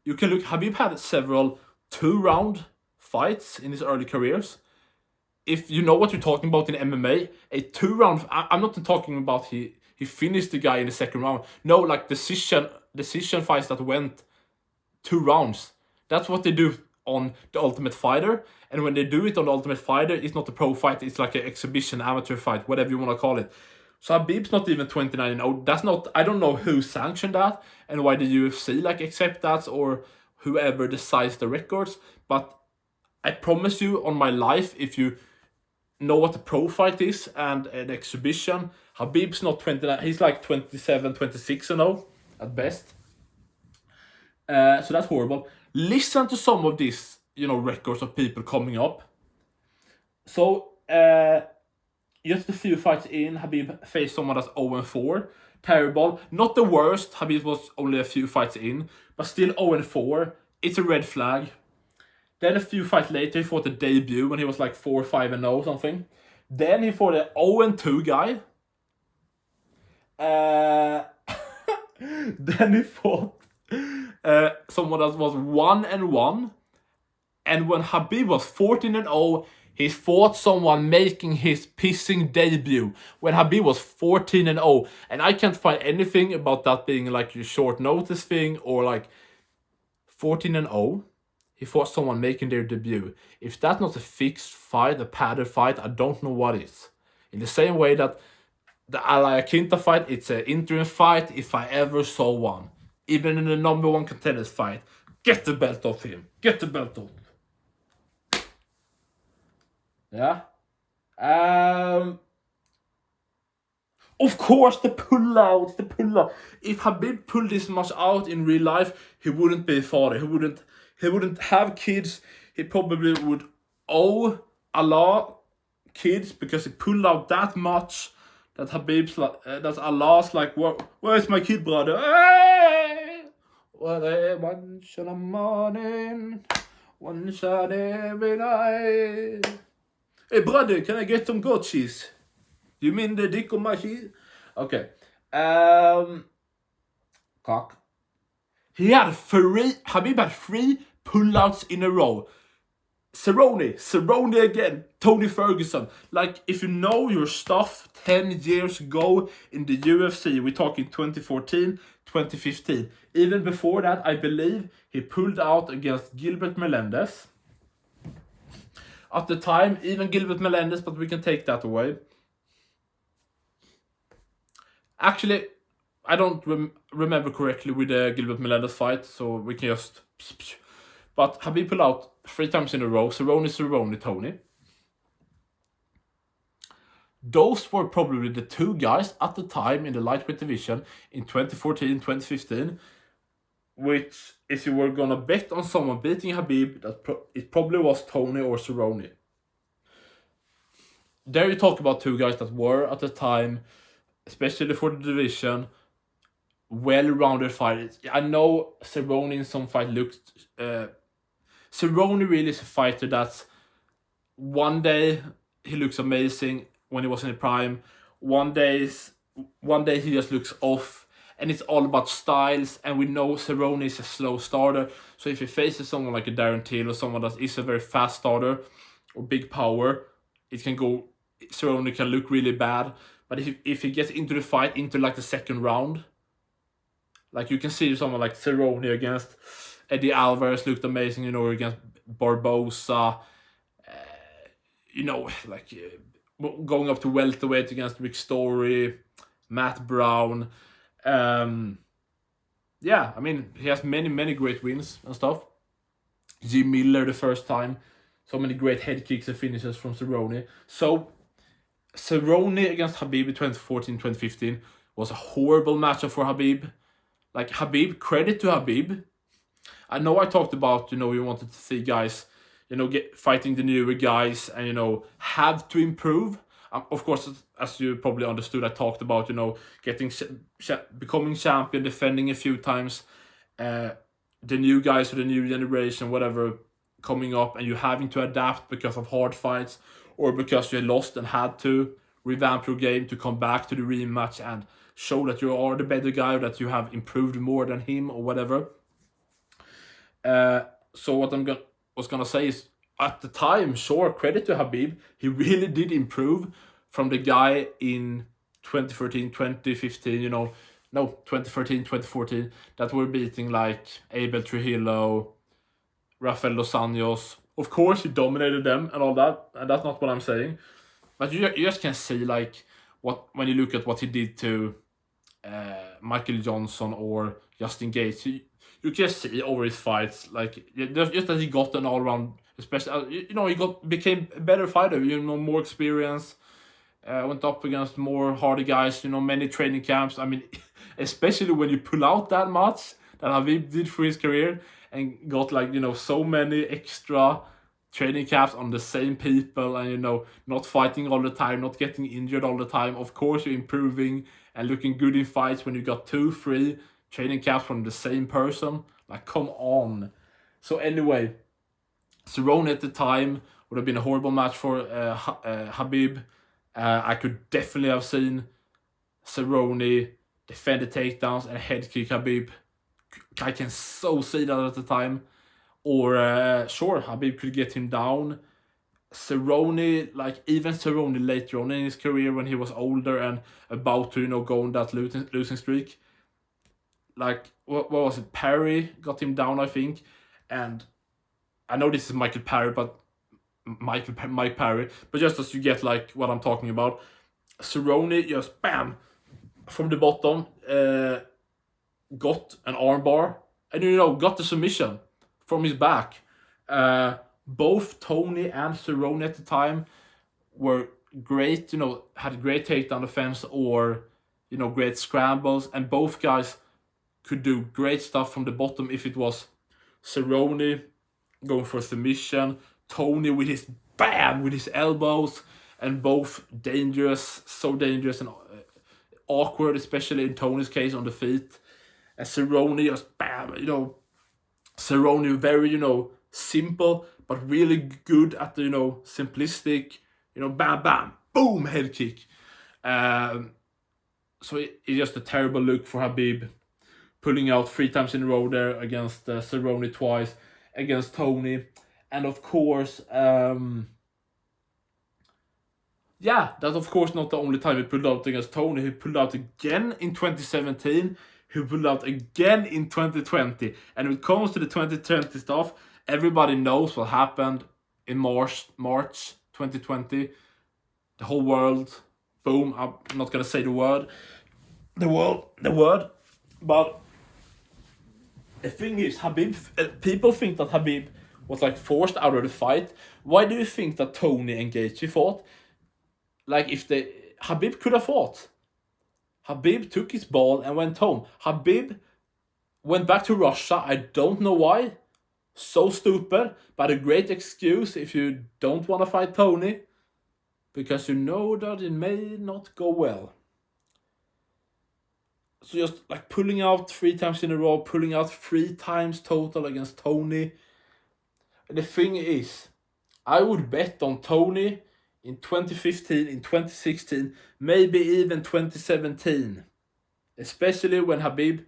you can look... Habib had several 2-round fights in his early careers. If you know what you're talking about in MMA, a 2-round... I'm not talking about he finished the guy in the second round. No, like decision fights that went 2 rounds. That's what they do on The Ultimate Fighter. And when they do it on The Ultimate Fighter, it's not a pro fight, it's like an exhibition amateur fight, whatever you want to call it. So Habib's not even 29-0. That's not... I don't know who sanctioned that and why the UFC accept that, or whoever decides the records. But I promise you on my life, if you know what the pro fight is and an exhibition. Khabib's not 29, he's like 27, 26 at best. So that's horrible. Listen to some of these, records of people coming up. So, just a few fights in, Khabib faced someone that's 0-4. Terrible. Not the worst. Khabib was only a few fights in, but still 0-4. It's a red flag. Then a few fights later, he fought a debut when he was like 4-5-0 something. Then he fought an 0-2 guy. Then he fought someone that was 1-1. And when Khabib was 14-0, he fought someone making his pissing debut when Khabib was 14-0. And I can't find anything about that being like a short notice thing or like 14-0. He fought someone making their debut. If that's not a fixed fight, a padded fight, I don't know what is. In the same way that the Alaya Quinta fight, it's an interim fight if I ever saw one. Even in the number one contenders fight. Get the belt off him. Get the belt off. Yeah. Of course, the pull-out. If Khabib pulled this much out in real life, he wouldn't be a father. He wouldn't have kids. He probably would owe Allah kids because he pulled out that much that Khabib's like, that Allah's like, where's my kid, brother? Hey! Well, one shot in the morning, one shot every night. Hey, brother, can I get some goat cheese? You mean the dick on my cheese? Okay. Cock. Khabib had 3 pullouts in a row. Cerrone again, Tony Ferguson. Like, if you know your stuff 10 years ago in the UFC, we're talking 2014, 2015. Even before that, I believe he pulled out against Gilbert Melendez. At the time, even Gilbert Melendez, but we can take that away. Actually, I don't remember correctly with the Gilbert Melendez fight, so we can just... But Khabib pulled out 3 times in a row. Cerrone, Tony. Those were probably the 2 guys at the time in the lightweight division in 2014, 2015. Which, if you were gonna bet on someone beating Khabib, it probably was Tony or Cerrone. There you talk about 2 guys that were at the time, especially for the division, well-rounded fighters. I know Cerrone in some fight looked... Cerrone really is a fighter that's... One day he looks amazing when he was in the prime. One day he just looks off. And it's all about styles. And we know Cerrone is a slow starter. So if he faces someone like a Darren Till or someone that is a very fast starter or big power, it can go... Cerrone can look really bad. But if he gets into the fight, into like the second round... Like you can see someone like Cerrone against Eddie Alvarez looked amazing, against Barbosa. Going up to welterweight against Rick Story, Matt Brown. He has many great wins and stuff. Jim Miller the first time. So many great head kicks and finishes from Cerrone. So Cerrone against Khabib in 2014, 2015 was a horrible matchup for Khabib. Like Khabib, credit to Khabib. I know I talked about, we wanted to see guys, fighting the newer guys and, have to improve. Of course, as you probably understood, I talked about, becoming champion, defending a few times. The new guys or the new generation, whatever, coming up and you having to adapt because of hard fights or because you lost and had to revamp your game to come back to the rematch and show that you are the better guy or that you have improved more than him or whatever. So what was gonna say is, at the time, sure, credit to Khabib, he really did improve from the guy in 2013, 2015, 2013, 2014, that were beating like Abel Trujillo, Rafael Dos Anjos. Of course, he dominated them and all that, and that's not what I'm saying. But you just can see like when you look at what he did to Michael Johnson or Justin Gates, you can see over his fights, like just that he got an all-round Especially, he became a better fighter. More experience. Went up against more harder guys. Many training camps. I mean, especially when you pull out that much that Khabib did for his career and got so many extra training camps on the same people, and not fighting all the time, not getting injured all the time. Of course, you're improving and looking good in fights when you got 2-3 training camps from the same person. Like, come on. So anyway, Cerrone at the time would have been a horrible match for Khabib. I could definitely have seen Cerrone defend the takedowns and head kick Khabib. I can so see that at the time. Or, sure, Khabib could get him down. Cerrone, even Cerrone later on in his career when he was older and about to, go on that losing streak. What was it? Perry got him down, I think. And I know this is Mike Perry, but just as you get what I'm talking about, Cerrone just bam from the bottom, got an armbar and got the submission from his back. Both Tony and Cerrone at the time were great, had great takedown defense or great scrambles, and both guys could do great stuff from the bottom. If it was Cerrone going for a submission, Tony with his elbows, and both dangerous, so dangerous and awkward, especially in Tony's case on the feet. And Cerrone just bam, Cerrone very, simple, but really good at the, simplistic, bam, bam, boom, head kick. So it's just a terrible look for Khabib, pulling out 3 times in a row there against Cerrone, twice against Tony. And of course, that's of course not the only time he pulled out against Tony. He pulled out again in 2017. He pulled out again in 2020. And when it comes to the 2020 stuff, everybody knows what happened in March 2020. The whole world, boom, I'm not going to say the word, but the thing is, people think that Khabib was forced out of the fight. Why do you think that Tony and Gaethje fought? Khabib could have fought. Khabib took his ball and went home. Khabib went back to Russia. I don't know why. So stupid, but a great excuse if you don't want to fight Tony, because that it may not go well. So just pulling out 3 times in a row, pulling out 3 times total against Tony. And the thing is, I would bet on Tony in 2015, in 2016, maybe even 2017. Especially when Khabib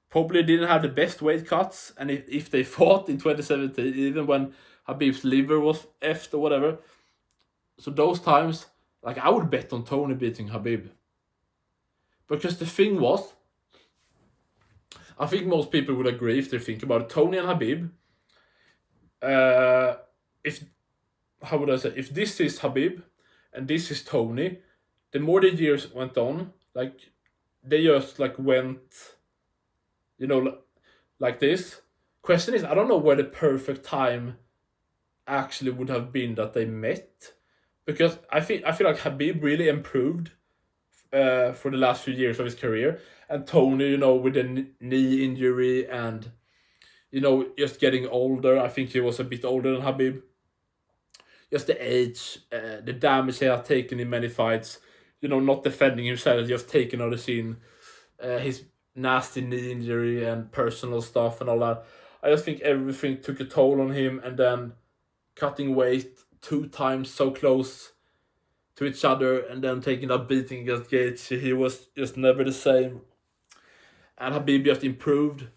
probably didn't have the best weight cuts, and if they fought in 2017, even when Khabib's liver was effed or whatever. So those times, I would bet on Tony beating Khabib. Because the thing was, I think most people would agree if they think about it, Tony and Khabib, if this is Khabib and this is Tony, the more the years went on, they just went, like this. Question is, I don't know where the perfect time actually would have been that they met, because I feel like Khabib really improved for the last few years of his career, and Tony, with a knee injury and just getting older. I think he was a bit older than Khabib. Just the age, the damage he had taken in many fights, not defending himself, just taking on the scene, his nasty knee injury and personal stuff and all that. I just think everything took a toll on him, and then cutting weight 2 times so close to each other and then taking that beating against Gaethje, he was just never the same. And Khabib just improved.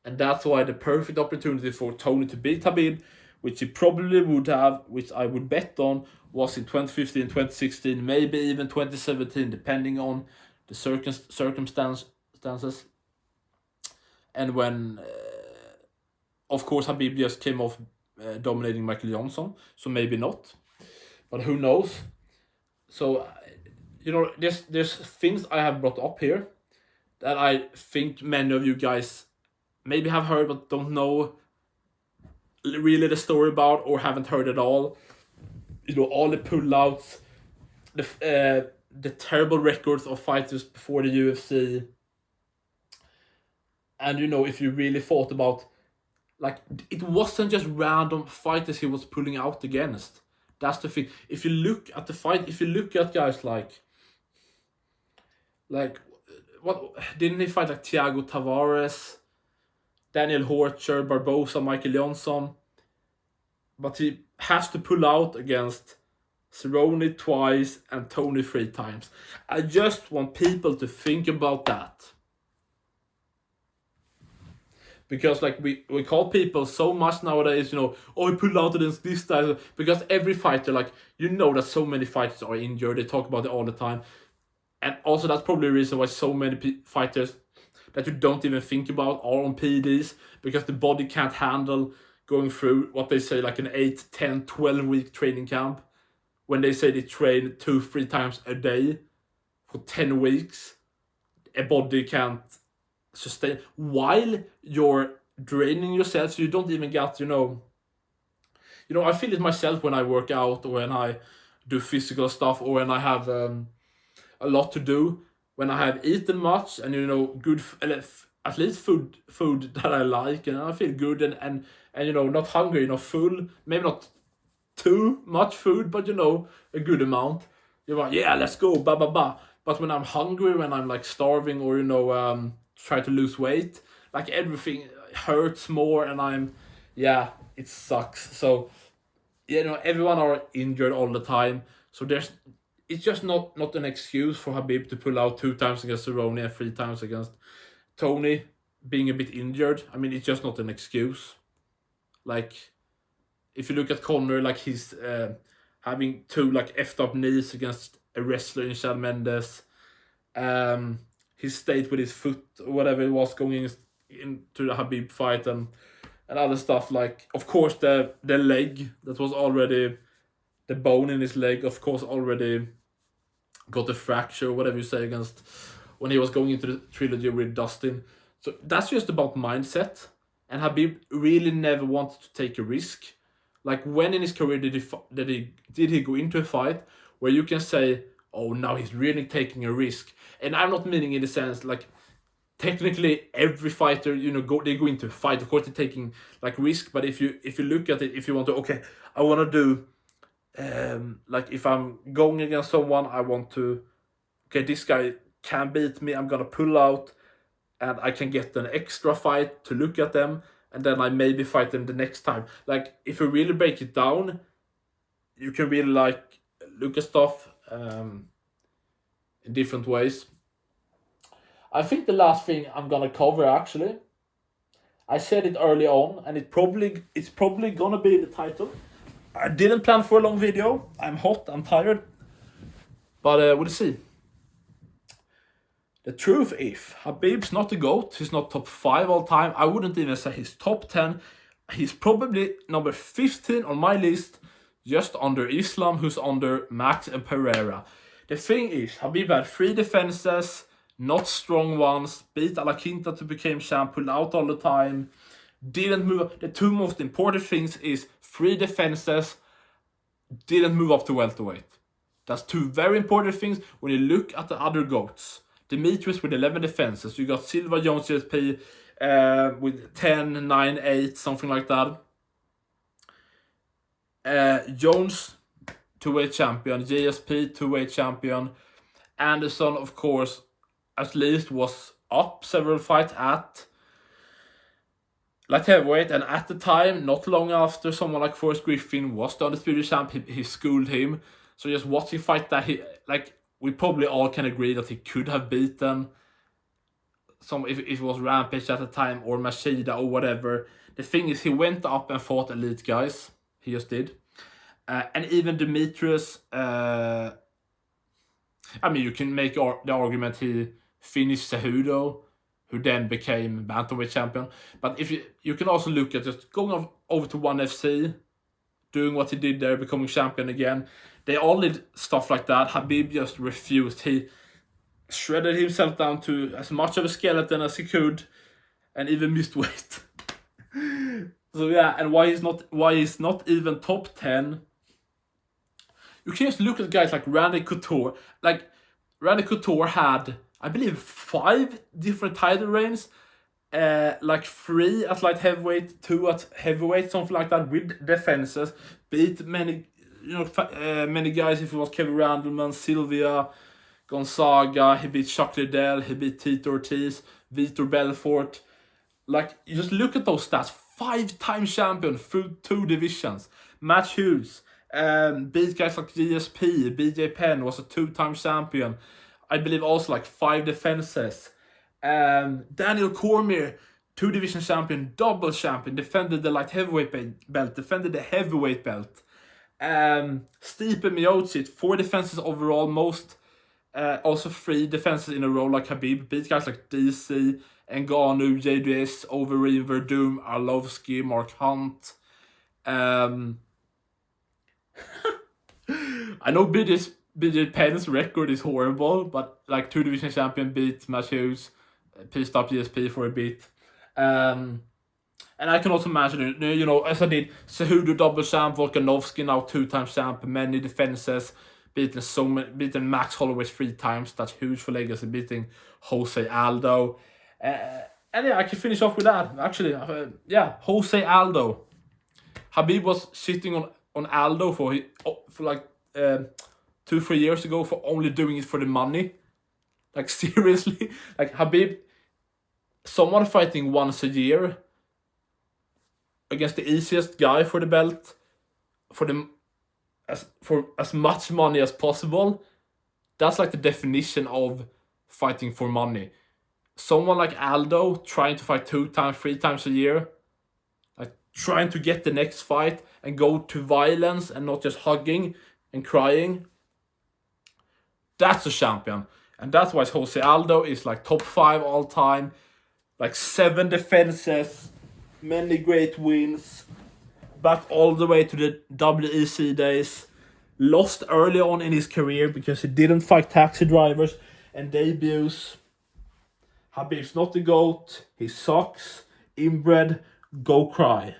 And that's why the perfect opportunity for Tony to beat Khabib, which he probably would have, which I would bet on, was in 2015, 2016, maybe even 2017, depending on the circumstances. And when, of course, Khabib just came off dominating Michael Johnson, so maybe not. But who knows? So, there's things I have brought up here that I think many of you guys maybe have heard but don't know really the story about or haven't heard at all, you know, all the pullouts, the terrible records of fighters before the UFC, and you know, if you really thought about, like, it wasn't just random fighters he was pulling out against. That's the thing. If you look at the fight, if you look at guys like what didn't he fight like Thiago Tavares, Daniel Horcher, Barbosa, Michael Johnson, but he has to pull out against Cerrone twice and Tony 3 times. I just want people to think about that. Because like we call people so much nowadays, you know, oh, he pulled out against this guy. Because every fighter, like, you know that so many fighters are injured. They talk about it all the time. And also that's probably the reason why so many fighters that you don't even think about are on PEDs. Because the body can't handle going through what they say like an 8, 10, 12 week training camp. When they say they train 2-3 times a day for 10 weeks. A body can't sustain while you're draining yourself, so you don't even get, you know, I feel it myself when I work out or when I do physical stuff or when I have a lot to do, when I have eaten much and, you know, good at least food that I like, and I feel good and you know, not hungry, you know, full, maybe not too much food, but you know, a good amount. You're like, yeah, let's go, blah blah blah. But when I'm hungry, when I'm like starving or, you know, try to lose weight, like everything hurts more, and it sucks. So, you know, everyone are injured all the time. So it's just not an excuse for Khabib to pull out 2 times against Cerrone and 3 times against Tony being a bit injured. I mean, it's just not an excuse. Like, if you look at Conor, like he's having 2 like effed up knees against a wrestler in Chad Mendes. He stayed with his foot or whatever it was going into the Khabib fight and other stuff. Like, of course, the leg that was already, the bone in his leg, of course, already got a fracture, whatever you say, against when he was going into the trilogy with Dustin. So that's just about mindset. And Khabib really never wanted to take a risk. Like, when in his career did he go into a fight where you can say, oh, now he's really taking a risk? And I'm not meaning in the sense, like, technically every fighter, you know, they go into a fight. Of course, they're taking like risk. But if you look at it, if you want to, okay, I want to do, like, if I'm going against someone, I want to, okay, this guy can beat me. I'm gonna pull out, and I can get an extra fight to look at them, and then I maybe fight them the next time. Like, if you really break it down, you can really like look at stuff in different ways. I think the last thing I'm gonna cover, actually, I said it early on, and it's probably gonna be the title. I didn't plan for a long video. I'm hot, I'm tired, but we'll see. The truth is, Khabib's not the GOAT. He's not top 5 all time. I wouldn't even say he's top 10. He's probably number 15 on my list, just under Islam, who's under Max and Pereira. The thing is, Khabib had 3 defenses, not strong ones, beat Alaquinta to become champ, pulled out all the time, didn't move up. The 2 most important things is 3 defenses, didn't move up to welterweight. That's 2 very important things when you look at the other GOATs. Demetrius with 11 defenses. You got Silva, Jones, GSP with 10, 9, 8, something like that. Jones, 2-weight champion. GSP, 2-weight champion. Anderson, of course, at least was up several fights at light heavyweight, and at the time, not long after, someone like Forrest Griffin was the undisputed champ. He schooled him. So just watching fight that, we probably all can agree that he could have beaten some, if it was Rampage at the time or Machida or whatever. The thing is, he went up and fought elite guys. He just did. And even Demetrius, I mean, you can make the argument he finished Cejudo, who then became bantamweight champion. But if you can also look at just going over to ONE FC, doing what he did there, becoming champion again. They all did stuff like that. Khabib just refused. He shredded himself down to as much of a skeleton as he could, and even missed weight. So yeah, and why he's not even top 10. You can just look at guys like Randy Couture. Like Randy Couture had, I believe, 5 different title reigns. Like 3 at light heavyweight, 2 at heavyweight, something like that, with defenses. Beat many, many guys. If it was Kevin Randleman, Sylvia, Gonzaga, he beat Chuck Liddell, he beat Tito Ortiz, Vitor Belfort. Like, you just look at those stats. 5-time champion through 2 divisions. Matt Hughes, beat guys like GSP, BJ Penn was a 2-time champion. I believe also like 5 defenses. Daniel Cormier, 2-division champion, double champion, defended the light heavyweight belt, defended the heavyweight belt. Stipe Miocic, 4 defenses overall, most also 3 defenses in a row like Khabib, beat guys like DC, Ngannou, JDS, Overeem, Verdum, Arlovsky, Mark Hunt. I know BJ Penn's record is horrible, but like 2-division champion, beat Matt Hughes, pissed up GSP for a bit. And I can also imagine, as I did, Cejudo double champ, Volkanovski now 2-time champ, many defenses, beaten Max Holloway 3 times. That's huge for legacy, beating Jose Aldo. And yeah, I can finish off with that. Actually, Jose Aldo. Khabib was sitting on Aldo for like 2-3 years ago for only doing it for the money. Like, seriously, like Khabib, someone fighting once a year against the easiest guy for the belt, for as much money as possible. That's like the definition of fighting for money. Someone like Aldo trying to fight 2 times, 3 times a year, like trying to get the next fight and go to violence and not just hugging and crying. That's a champion. And that's why Jose Aldo is like top 5 all time. Like 7 defenses, many great wins, back all the way to the WEC days. Lost early on in his career because he didn't fight taxi drivers and debuts. Khabib's not the GOAT. He sucks. Inbred. Go cry.